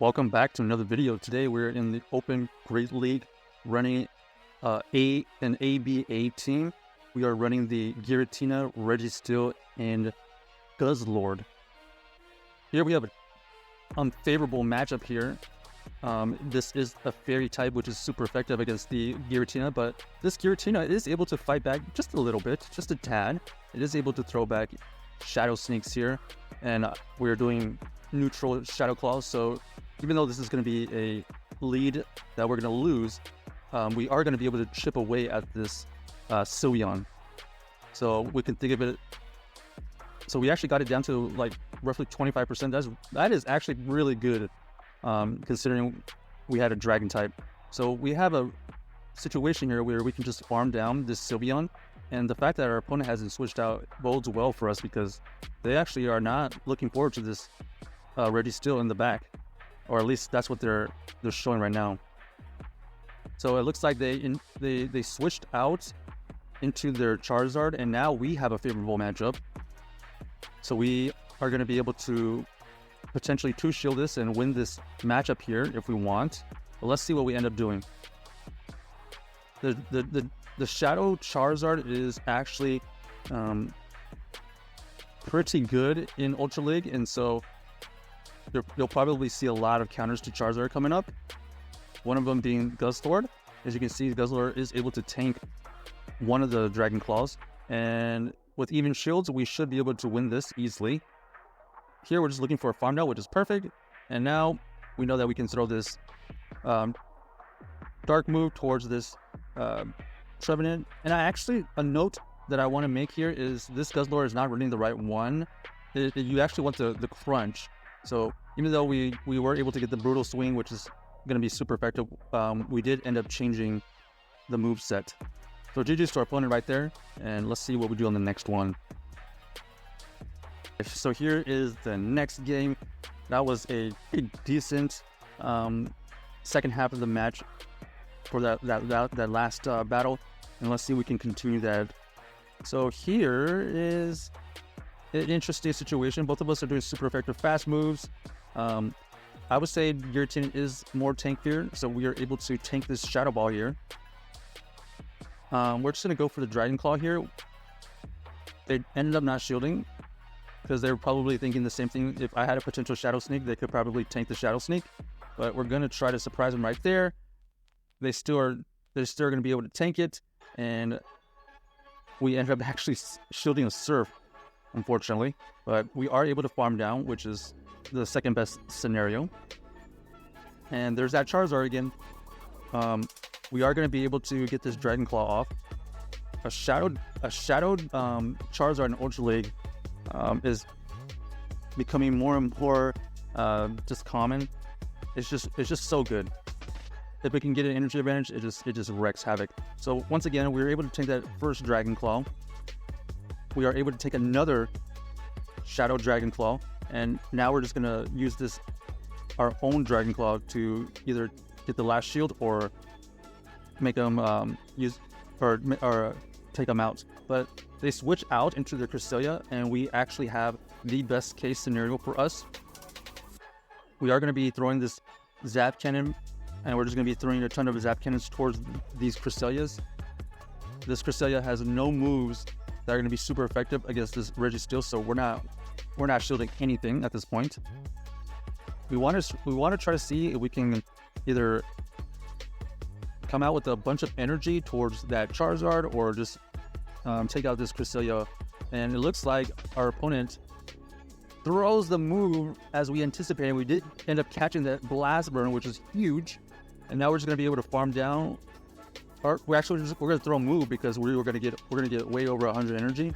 Welcome back to another video. Today we're in the Open Great League running an ABA team. We are running the Giratina Registeel Guzzlord. Here we have an unfavorable matchup here. This is a fairy type, which is super effective against the Giratina, but this Giratina is able to fight back just a little bit, just a tad. It is able to throw back Shadow Sneaks here, and we're doing neutral Shadow Claws, so even though this is going to be a lead that we're going to lose, we are going to be able to chip away at this Sylveon. So we can think of it. So we actually got it down to like roughly 25%. That is actually really good, considering we had a Dragon type. So we have a situation here where we can just farm down this Sylveon, and the fact that our opponent hasn't switched out bodes well for us because they actually are not looking forward to this Registeel in the back. Or at least that's what they're showing right now. So it looks like they switched out into their Charizard, and now we have a favorable matchup. So we are going to be able to potentially two-shield this and win this matchup here if we want. But let's see what we end up doing. The Shadow Charizard is actually pretty good in Ultra League, and so you'll probably see a lot of counters to Charizard coming up. One of them being Guzzlord. As you can see, Guzzlord is able to tank one of the Dragon Claws. And with even shields, we should be able to win this easily. Here, we're just looking for a farm out, which is perfect. And now we know that we can throw this dark move towards this Trevenant. And a note that I want to make here is this Guzzlord is not running the right one. You actually want the crunch. So even though we were able to get the Brutal Swing, which is going to be super effective, we did end up changing the move set. So GG's to our opponent right there, and let's see what we do on the next one. So here is the next game. That was a pretty decent second half of the match for that last battle, and let's see if we can continue that. So here is an interesting situation. Both of us are doing super effective fast moves. I would say Giratina is more tankier, so we are able to tank this Shadow Ball here. We're just going to go for the Dragon Claw here. They ended up not shielding because they were probably thinking the same thing. If I had a potential Shadow Sneak, they could probably tank the Shadow Sneak, but we're going to try to surprise them right there. They're still going to be able to tank it, and we end up actually shielding a Surf, unfortunately, but we are able to farm down, which is the second best scenario. And there's that Charizard again. We are going to be able to get this Dragon Claw off. A shadowed Charizard in Ultra League is becoming more and more just common. It's just so good. If we can get an energy advantage, it just wrecks havoc. So once again, we were able to take that first Dragon Claw. We are able to take another Shadow Dragon Claw, and now we're just gonna use our own Dragon Claw to either get the last shield or make them or take them out. But they switch out into their Cresselia, and we actually have the best case scenario for us. We are gonna be throwing this Zap Cannon, and we're just gonna be throwing a ton of Zap Cannons towards these Cresselias. This Cresselia has no moves that are going to be super effective against this Registeel, so we're not shielding anything at this point. We want to try to see if we can either come out with a bunch of energy towards that Charizard or just take out this Cresselia. And it looks like our opponent throws the move as we anticipated. We did end up catching that Blast Burn, which is huge, and now we're just going to be able to farm down. Or we're going to throw a move because we're going to get way over 100 energy.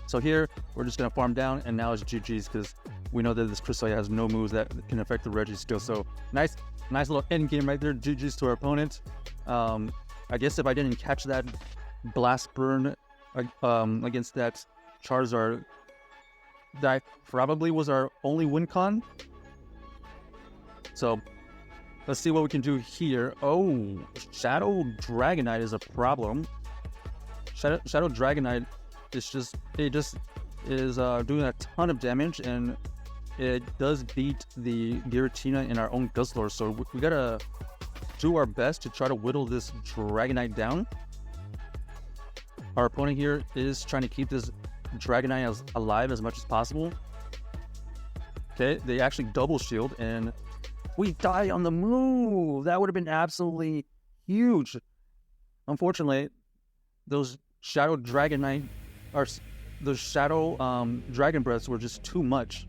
So here we're just going to farm down, and now it's GG's because we know that this Cresselia has no moves that can affect the Registeel. So nice little end game right there. GG's to our opponent. I guess if I didn't catch that Blast Burn against that Charizard, that probably was our only win con. So let's see what we can do here. Oh, Shadow Dragonite is a problem. Shadow Dragonite is doing a ton of damage, and it does beat the Giratina in our own Guzzlord, so we gotta do our best to try to whittle this Dragonite down. Our opponent here is trying to keep this Dragonite alive as much as possible. Okay, they actually double shield, and we die on the move. That would have been absolutely huge. Unfortunately, those Shadow Dragonite, or those Shadow Dragon Breaths were just too much.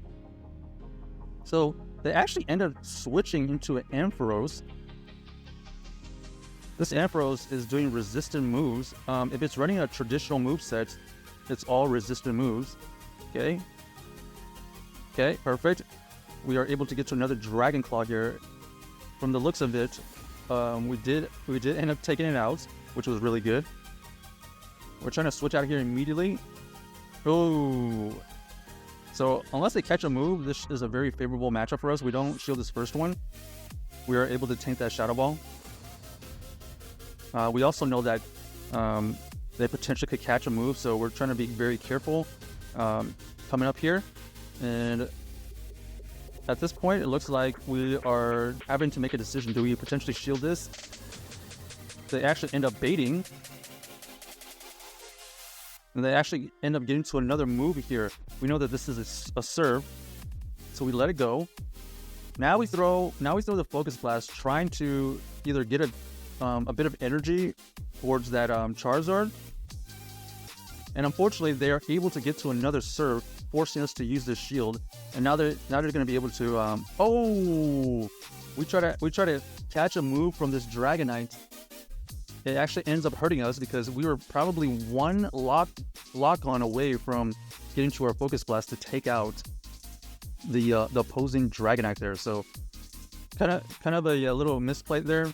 So they actually end up switching into an Ampharos. This Ampharos is doing resistant moves. If it's running a traditional moveset, it's all resistant moves. Okay. Okay, perfect. We are able to get to another Dragon Claw here. From the looks of it, we did end up taking it out, which was really good. We're trying to switch out here immediately. Oh. So unless they catch a move, this is a very favorable matchup for us. We don't shield this first one. We are able to tank that Shadow Ball. We also know that they potentially could catch a move, so we're trying to be very careful coming up here. And at this point, it looks like we are having to make a decision. Do we potentially shield this? They actually end up baiting. And they actually end up getting to another move here. We know that this is a serve, so we let it go. Now we throw the Focus Blast, trying to either get a bit of energy towards that Charizard. And unfortunately, they are able to get to another serve, forcing us to use this shield. And now they're going to be able to. We try to catch a move from this Dragonite. It actually ends up hurting us because we were probably one lock on away from getting to our Focus Blast to take out the opposing Dragonite there. So kind of a little misplay there.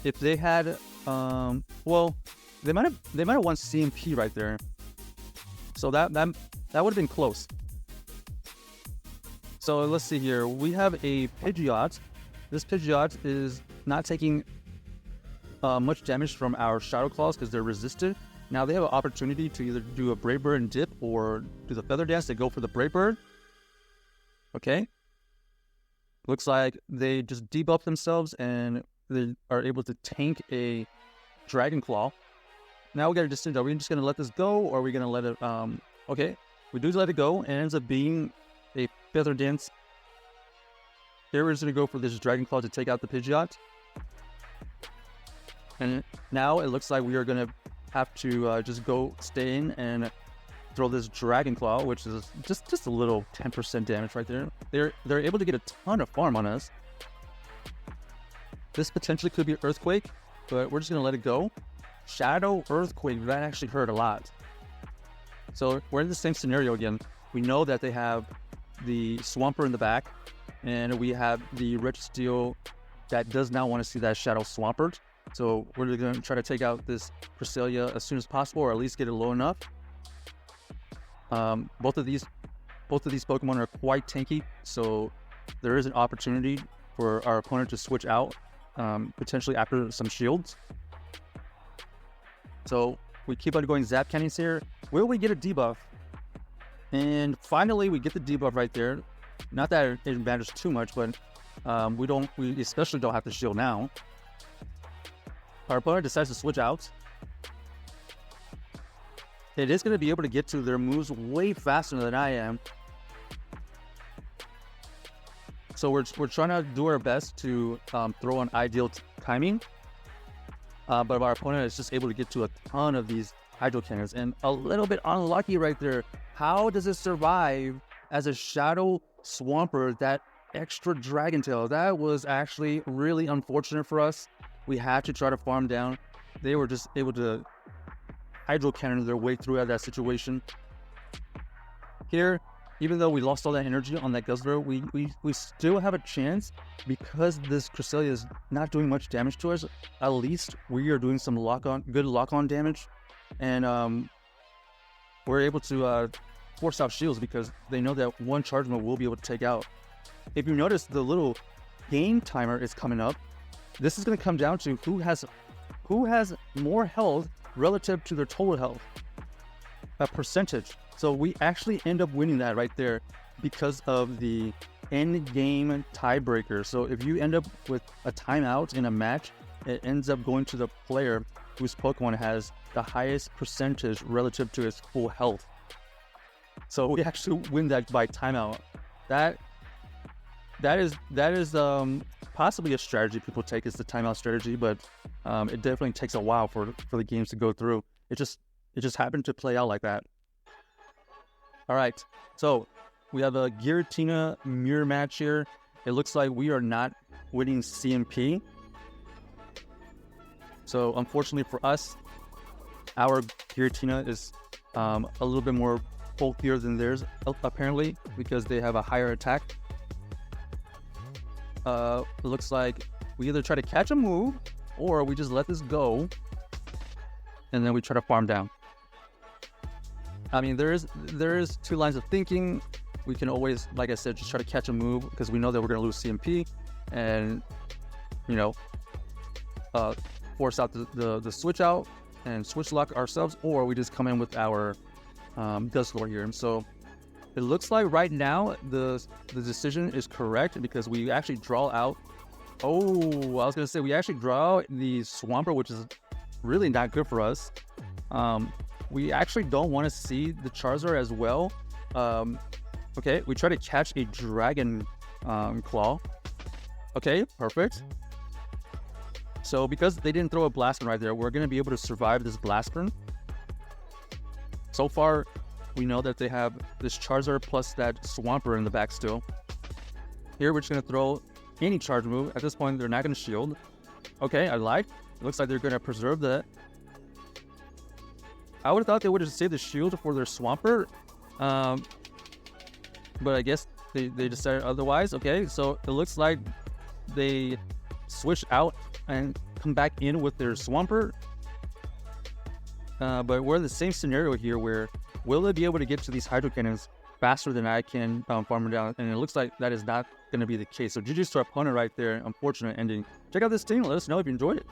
If they had, well, they might have won CMP right there. So that would have been close. So let's see here. We have a Pidgeot. This Pidgeot is not taking much damage from our Shadow Claws because they're resisted. Now they have an opportunity to either do a Brave Bird and dip or do the Feather Dance. They go for the Brave Bird. Okay. Looks like they just debuff themselves and they are able to tank a Dragon Claw. Now we got to decide, are we just going to let this go, or are we going to let it, okay, we do let it go, and it ends up being a Feather Dance. Here we're just going to go for this Dragon Claw to take out the Pidgeot. And now it looks like we are going to have to just stay in and throw this Dragon Claw, which is just a little 10% damage right there. They're able to get a ton of farm on us. This potentially could be Earthquake, but we're just going to let it go. Shadow Earthquake, that actually hurt a lot. So we're in the same scenario again. We know that they have the Swampert in the back, and we have the Registeel that does not want to see that Shadow Swampert. So we're going to try to take out this Cresselia as soon as possible, or at least get it low enough. Both of these Pokemon are quite tanky, so there is an opportunity for our opponent to switch out, potentially after some shields. So we keep on going Zap Cannons here. Will we get a debuff? And finally, we get the debuff right there. Not that it matters too much, but we especially don't have to shield now. Our opponent decides to switch out. It is going to be able to get to their moves way faster than I am. So we're trying to do our best to throw on ideal timing. But our opponent is just able to get to a ton of these Hydro Cannons. And a little bit unlucky right there. How does it survive as a Shadow Swampert, that extra Dragon Tail? That was actually really unfortunate for us. We had to try to farm down. They were just able to Hydro Cannon their way through that situation. Here, even though we lost all that energy on that Guzzlord, we still have a chance because this Cresselia is not doing much damage to us. At least we are doing some good lock-on damage, and we're able to force out shields because they know that one charge move will be able to take out. If you notice, the little game timer is coming up. This is going to come down to who has more health relative to their total health, a percentage. So we actually end up winning that right there because of the end game tiebreaker. So if you end up with a timeout in a match, it ends up going to the player whose Pokemon has the highest percentage relative to its full health. So we actually win that by timeout. That is possibly a strategy people take, is the timeout strategy, but it definitely takes a while for the games to go through. It just happened to play out like that. All right, so we have a Giratina mirror match here. It looks like we are not winning CMP. So unfortunately for us, our Giratina is a little bit more bulkier than theirs, apparently, because they have a higher attack. It looks like we either try to catch a move, or we just let this go, and then we try to farm down. I mean, there is two lines of thinking. We can always, like I said, just try to catch a move because we know that we're going to lose CMP, and force out the switch out and switch lock ourselves, or we just come in with our Guzzlord here. And so it looks like right now the decision is correct, because we actually draw out. Oh, I was going to say we actually draw out the Swampert, which is really not good for us. We actually don't want to see the Charizard as well. Okay, we try to catch a Dragon Claw. Okay, perfect. So because they didn't throw a Blast Burn right there, we're going to be able to survive this Blast Burn. So far, we know that they have this Charizard plus that Swampert in the back still. Here, we're just going to throw any charge move. At this point, they're not going to shield. Okay, I lied. It looks like they're going to preserve that. I would have thought they would have saved the shield for their Swampert. But I guess they decided otherwise. Okay, so it looks like they switch out and come back in with their Swampert. But we're in the same scenario here, where will they be able to get to these Hydro Cannons faster than I can farm them down? And it looks like that is not going to be the case. So GG's to our opponent right there. Unfortunate ending. Check out this team. Let us know if you enjoyed it.